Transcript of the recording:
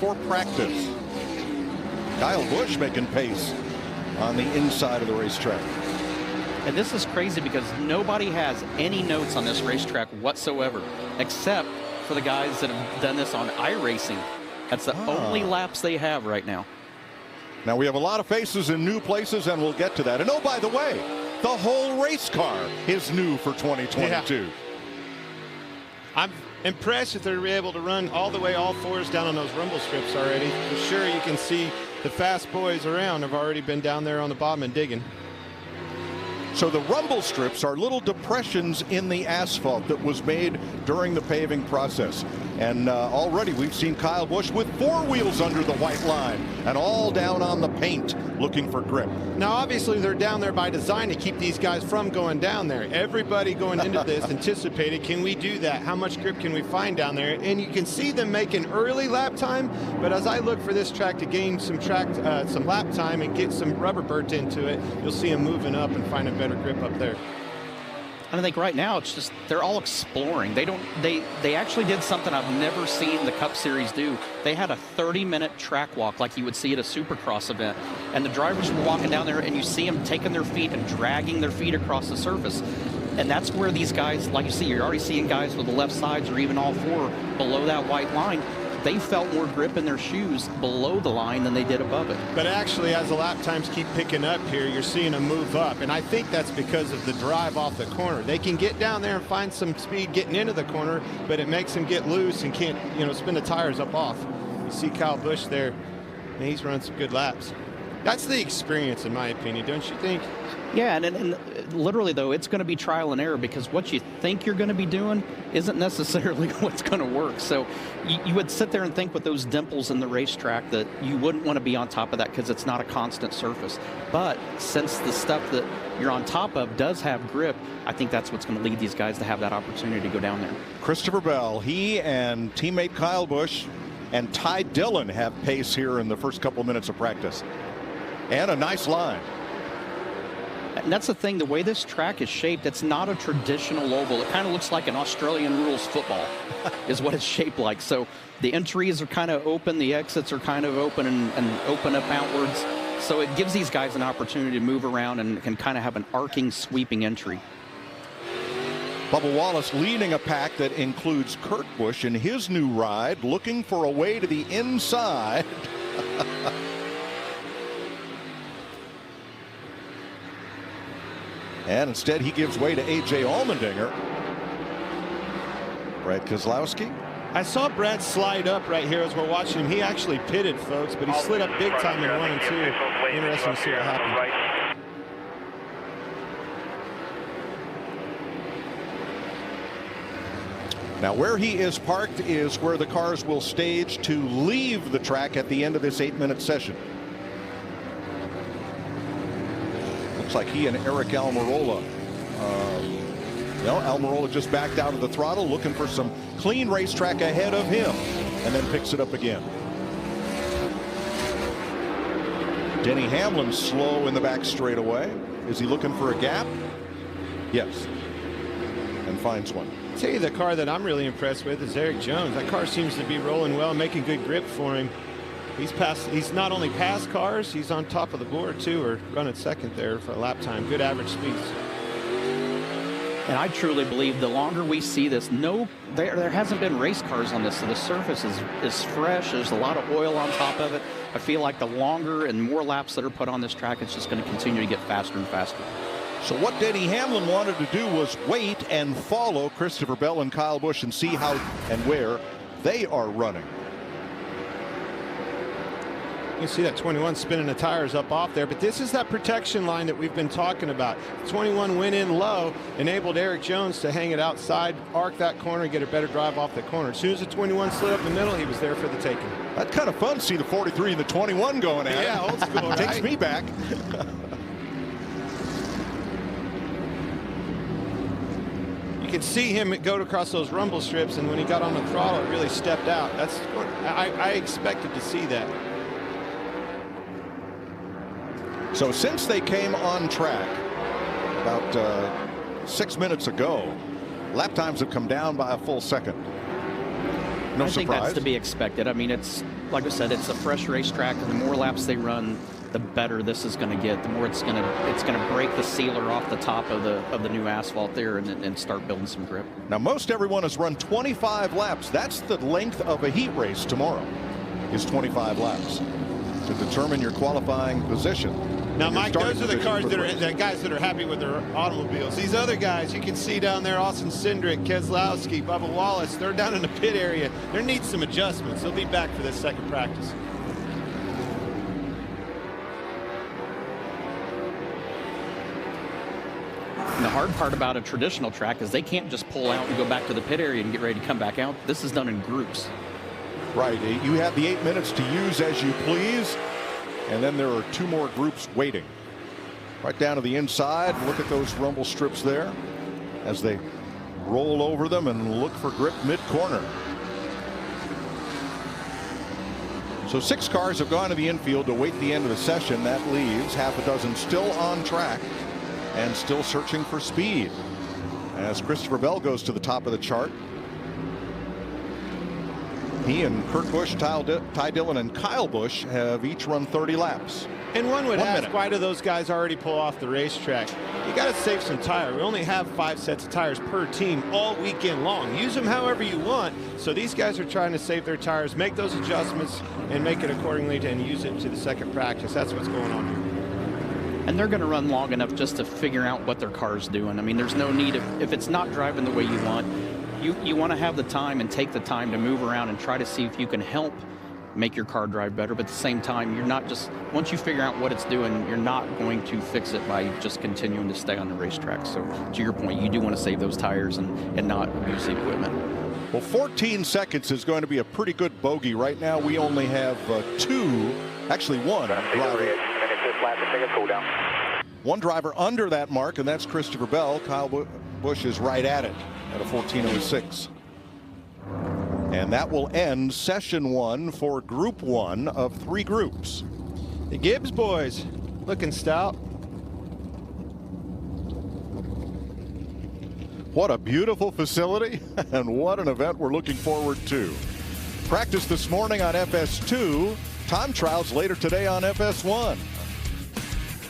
for practice. Kyle Busch making pace on the inside of the racetrack. And this is crazy because nobody has any notes on this racetrack whatsoever, except for the guys that have done this on iRacing. That's the only laps they have right now. Now we have a lot of faces in new places, and we'll get to that. And oh, by the way, the whole race car is new for 2022. Yeah. I'm impressed that they're able to run all the way, all fours down on those rumble strips already. For sure, you can see the fast boys around have already been down there on the bottom and digging. So the rumble strips are little depressions in the asphalt that was made during the paving process. And already we've seen Kyle Busch with 4 wheels under the white line and all down on the paint looking for grip. Now, obviously, they're down there by design to keep these guys from going down there. Everybody going into this anticipated, can we do that? How much grip can we find down there? And you can see them making early lap time. But as I look for this track to gain some lap time and get some rubber burnt into it, you'll see them moving up and find a better grip up there. I think right now it's just they're all exploring. They actually did something I've never seen the Cup Series do. They had a 30-minute track walk like you would see at a Supercross event, and the drivers were walking down there, and you see them taking their feet and dragging their feet across the surface. And that's where these guys, like you see, you're already seeing guys with the left sides or even all 4 below that white line. They felt more grip in their shoes below the line than they did above it. But actually, as the lap times keep picking up here, you're seeing them move up. And I think that's because of the drive off the corner. They can get down there and find some speed getting into the corner, but it makes them get loose and can't, spin the tires up off. You see Kyle Busch there, and he's running some good laps. That's the experience, in my opinion, don't you think? Yeah, and literally, though, it's going to be trial and error because what you think you're going to be doing isn't necessarily what's going to work. So you would sit there and think with those dimples in the racetrack that you wouldn't want to be on top of that because it's not a constant surface. But since the stuff that you're on top of does have grip, I think that's what's going to lead these guys to have that opportunity to go down there. Christopher Bell, he and teammate Kyle Busch and Ty Dillon have pace here in the first couple minutes of practice. And a nice line. And that's the thing, the way this track is shaped, it's not a traditional oval. It kind of looks like an Australian rules football is what it's shaped like. So the entries are kind of open, the exits are kind of open and open up outwards. So it gives these guys an opportunity to move around and can kind of have an arcing, sweeping entry. Bubba Wallace leading a pack that includes Kurt Busch in his new ride, looking for a way to the inside. And instead, he gives way to A.J. Allmendinger. Brad Keselowski. I saw Brad slide up right here as we're watching him. He actually pitted, folks, but he slid up big time in 1 and 2. Interesting to see what happened. Now, where he is parked is where the cars will stage to leave the track at the end of this 8-minute session. Looks like he and Eric Almirola. Almirola just backed out of the throttle, looking for some clean racetrack ahead of him, and then picks it up again. Denny Hamlin slow in the back straightaway. Is he looking for a gap? Yes. And finds one. I'll tell you, the car that I'm really impressed with is Eric Jones. That car seems to be rolling well, making good grip for him. He's not only passed cars, he's on top of the board too, or running second there for a lap time. Good average speeds. And I truly believe the longer we see this, there hasn't been race cars on this, so the surface is fresh. There's a lot of oil on top of it. I feel like the longer and more laps that are put on this track, it's just going to continue to get faster and faster. So what Denny Hamlin wanted to do was wait and follow Christopher Bell and Kyle Busch and see how and where they are running. You can see that 21 spinning the tires up off there, but this is that protection line that we've been talking about. 21 went in low, enabled Eric Jones to hang it outside, arc that corner, get a better drive off the corner. As soon as the 21 slid up the middle, he was there for the taking. That's kind of fun to see the 43 and the 21 going at it. Yeah, old school, right? Takes me back. You could see him go across those rumble strips, and when he got on the throttle, it really stepped out. I expected to see that. So since they came on track about 6 minutes ago, lap times have come down by a full second. No I think surprise. that's to be expected. I mean, it's like I said, it's a fresh racetrack, and the more laps they run, the better this is going to get. The more it's going to break the sealer off the top of the new asphalt there and start building some grip. Now, most everyone has run 25 laps. That's the length of a heat race tomorrow, is 25 laps to determine your qualifying position. Now, Your Mike, starting those are the position cars for that the are race. the guys that are happy with their automobiles. These other guys, you can see down there, Austin Cindric, Keselowski, Bubba Wallace, they're down in the pit area. There needs some adjustments. They'll be back for this second practice. And the hard part about a traditional track is they can't just pull out and go back to the pit area and get ready to come back out. This is done in groups. Right. You have the 8 minutes to use as you please, and then there are 2 more groups waiting. Right down to the inside. Look at those rumble strips there as they roll over them and look for grip mid-corner. So 6 cars have gone to the infield to wait the end of the session. That leaves half a dozen still on track and still searching for speed as Christopher Bell goes to the top of the chart. He and Kurt Busch, Ty Dillon, and Kyle Busch have each run 30 laps. And one would 1 ask, minute. why do those guys already pull off the racetrack? You got to save some tire. We only have 5 sets of tires per team all weekend long. Use them however you want. So these guys are trying to save their tires, make those adjustments, and make it accordingly and use it to the second practice. That's what's going on here. And they're going to run long enough just to figure out what their car's doing. I mean, there's no need, if it's not driving the way you want, you want to have the time and take the time to move around and try to see if you can help make your car drive better. But at the same time, you're not just, once you figure out what it's doing, you're not going to fix it by just continuing to stay on the racetrack. So to your point, you do want to save those tires and not abuse the equipment. Well, 14 seconds is going to be a pretty good bogey. Right now, we only have 2, actually 1 driver. One driver under that mark, and that's Christopher Bell. Kyle Busch is right at it at a 14:06. And that will end session 1 for group 1 of 3 groups. The Gibbs boys looking stout. What a beautiful facility, and what an event we're looking forward to. Practice this morning on FS2, time trials later today on FS1.